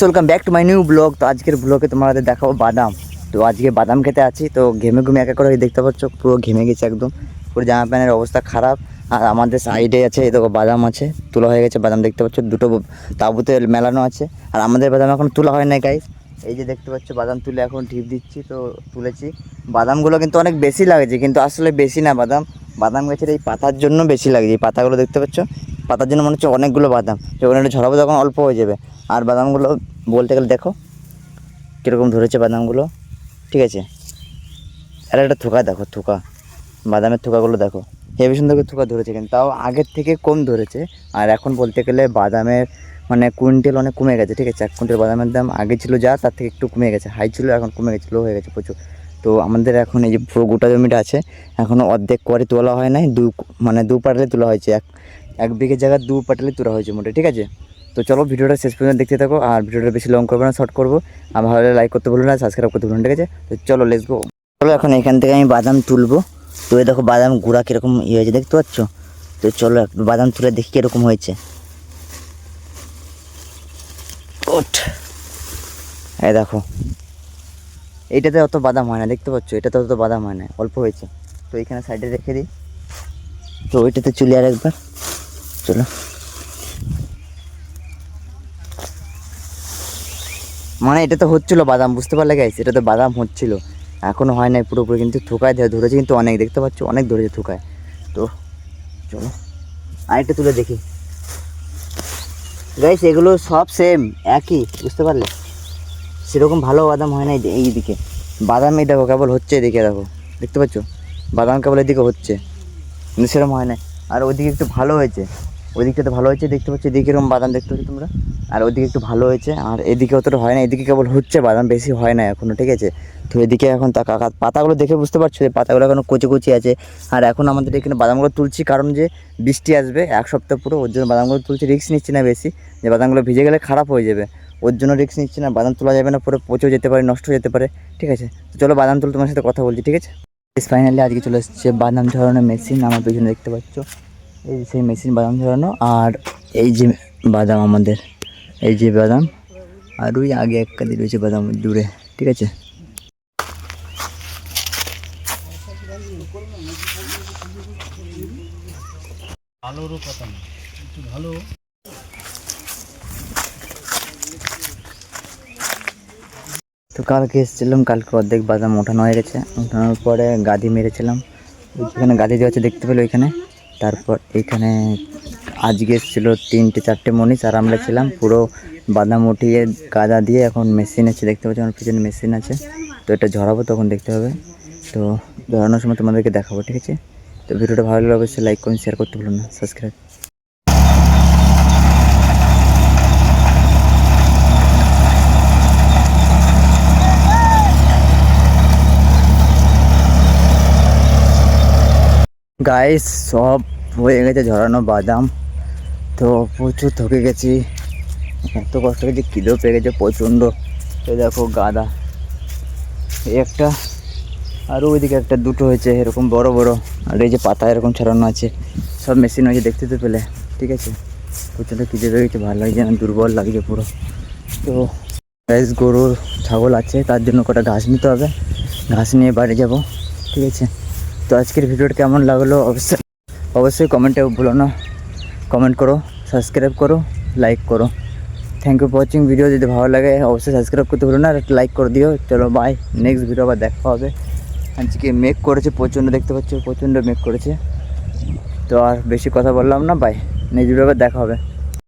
Welcome back to my new blog. তো আজকের ব্লগে তোমাদের দেখাবো বাদাম। তো আজকে বাদাম খেতে আছি, তো ঘেমে ঘুমে এক এক করে দেখতে পাচ্ছ পুরো ঘেমে গেছে একদম, পুরো জামা প্যান্টের অবস্থা খারাপ। আর আমাদের সাইডে আছে এই দেখো বাদাম আছে, তোলা হয়ে গেছে বাদাম, দেখতে পাচ্ছ দুটো তাঁবুতে মেলানো আছে। আর আমাদের বাদাম এখন তোলা হয় নাই গাইস, এই যে দেখতে পাচ্ছ বাদাম তুলে এখন ঢিপ দিচ্ছি। তো তুলেছি বাদামগুলো, কিন্তু অনেক বেশি লাগছে, কিন্তু আসলে বেশি না, বাদাম গাছের এই পাতার জন্য বেশি লাগছে। এই পাতাগুলো দেখতে পাচ্ছ, পাতার জন্য মনে হচ্ছে অনেকগুলো বাদাম, যখন একটু ঝরাবো তখন অল্প হয়ে যাবে। আর বাদামগুলো বলতে গেলে দেখো কীরকম ধরেছে বাদামগুলো, ঠিক আছে। আর একটা থোকা দেখো, থোকা বাদামের থোকাগুলো দেখো, হেবি সুন্দর করে থোকা ধরেছে, কিন্তু তাও আগের থেকে কম ধরেছে। আর এখন বলতে গেলে বাদামের মানে কুইন্টাল অনেক কমে গেছে, ঠিক আছে। 1 কুইন্টাল বাদামের দাম আগে ছিল যা, তার থেকে একটু কমে গেছে, হাই ছিল এখন কমে গেছে, লো হয়ে গেছে প্রচুর। তো আমাদের এখন এই যে পুরো গোটা জমিটা আছে, এখনও অর্ধেক করে তোলা হয় নাই, দু পাটালে তোলা হয়েছে, এক বিঘের জায়গায় 2 পাটালে তোলা হয়েছে মোটে, ঠিক আছে। তো চলো ভিডিওটা শেষ পর্যন্ত দেখতে থাকো, আর ভিডিওটা বেশি লং করবো না, শর্ট করবো। আর ভালো লাগলে লাইক করতে ভুলো না, সাবস্ক্রাইব করতে ভুলো না, ঠিক আছে। তো চলো লেটস গো। চলো এখন এখান থেকে আমি বাদাম তুলবো। তো এই দেখো বাদাম গুঁড়া কীরকম ইয়ে হয়েছে দেখতে পাচ্ছ। তো চলো একটু বাদাম তুলে দেখি কীরকম হয়েছে। ওঠ, এই দেখো এইটাতে অত বাদাম হয় না, দেখতে পাচ্ছ, এটাতে অত বাদাম হয় না, অল্প হয়েছে। তো এইখানে সাইডে রেখে দিই। তো ওইটাতে চুলি আর একবার, চলো। মানে এটা তো হচ্ছিলো বাদাম, বুঝতে পারলে গাইস, এটা তো বাদাম হচ্ছিল, এখনও হয় নাই পুরোপুরি, কিন্তু থোকায় ধরেছে, কিন্তু অনেক দেখতে পাচ্ছ, অনেক ধরেছে থোকায়। তো চলো আরেকটা তুলে দেখি গাইস, এগুলো সব সেম একই, বুঝতে পারলে, সেরকম ভালো বাদাম হয় না এইদিকে। বাদাম এই দেখো কেবল হচ্ছে, এদিকে দেখো, দেখতে পাচ্ছ বাদাম কেবল এদিকে হচ্ছে, কিন্তু সেরকম হয় না। আর ওইদিকে একটু ভালো হয়েছে, ওই দিকটাতে ভালো হয়েছে, দেখতে পাচ্ছ এদিকে এরকম বাদাম দেখতে পাচ্ছ তোমরা, আর ওইদিকে একটু ভালো হয়েছে। আর এদিকে অতটা হয় না, এদিকে কেবল হচ্ছে বাদাম, বেশি হয় না এখনও, ঠিক আছে। তো এদিকে এখন পাতাগুলো দেখে বুঝতে পারছো যে পাতাগুলো এখনও কচি কচি আছে। আর এখন আমাদের এখানে বাদামগুলো তুলছি, কারণ যে বৃষ্টি আসবে 1 সপ্তাহ পুরো, ওর জন্য বাদামগুলো তুলছি, রিস্ক নিচ্ছি না বেশি, যে বাদামগুলো ভিজে গেলে খারাপ হয়ে যাবে, ওর জন্য রিস্ক নিচ্ছি না। বাদাম তোলা যাবে না, পুরো পচেও যেতে পারে, নষ্ট হয়ে যেতে পারে, ঠিক আছে। তো চলো বাদাম তুলে তোমার সাথে কথা বলছি, ঠিক আছে। ফাইনালি আজকে চলে এসেছে বাদাম ঝরানোর মেশিন, আমার পেছনে দেখতে পাচ্ছ, এই সেই মেশিন বাদাম ঝরানো। আর এই যে বাদাম আমাদের, এই যে বাদাম, আর ওই আগে এক কাদি রয়েছে বাদাম দূরে, ঠিক আছে। তো কালকে এসেছিলাম, কালকে অর্ধেক বাদাম ওঠানো হয়ে গেছে, ওঠানোর পরে গাদি মেরেছিলাম, ওইখানে গাদি দেওয়া আছে দেখতে পেলো ওইখানে। তারপর এইখানে আজকে এসেছিলো 3-4টে মনীষ, আর আমরা ছিলাম পুরো বাদাম উঠিয়ে গাদা দিয়ে। এখন মেশিন আছে দেখতে পাচ্ছি, আমার পিছনে মেশিন আছে। তো এটা ঝরাবো তখন দেখতে হবে, তো ঝরানোর সময় তোমাদেরকে দেখাবো, ঠিক আছে। তো ভিডিওটা ভালো লাগলে অবশ্যই লাইক করুন, শেয়ার করতে ভুলুন না, সাবস্ক্রাইব। গাইস সব হয়ে গেছে ঝরানো বাদাম, তো প্রচুর থকে গেছি, এত কষ্ট হয়েছে, খিদেও পেয়ে গেছে প্রচণ্ড। তো দেখো গাদা একটা, আর ওইদিকে একটা, দুটো হয়েছে এরকম বড় বড়। আর এই যে পাতা এরকম ছড়ানো আছে, সব মেশিন হয়েছে দেখতে তো পেলে, ঠিক আছে। প্রচণ্ড খিদে পেয়ে গেছে, ভালো লাগছে না, দুর্বল লাগছে পুরো। তো গাইস গরু ছাগল আছে, তার জন্য কটা ঘাস নিতে হবে, ঘাস নিয়ে বাড়ি যাব, ঠিক আছে। তো আজকের ভিডিওটা কেমন লাগলো অবশ্যই কমেন্টে ভুলো না, কমেন্ট করো, সাবস্ক্রাইব করো, লাইক করো। Thank you for watching video. যদি ভালো লাগে অবশ্যই সাবস্ক্রাইব করতে ভুলো না, আর লাইক করে দিও। চলো বাই, নেক্সট ভিডিও আবার দেখা হবে। আজকে মেঘ করেছে প্রচণ্ড, দেখতে পাচ্ছ প্রচণ্ড মেঘ করেছে। তো আর বেশি কথা বললাম না, বাই, নেক্সট ভিডিও আবার দেখা হবে।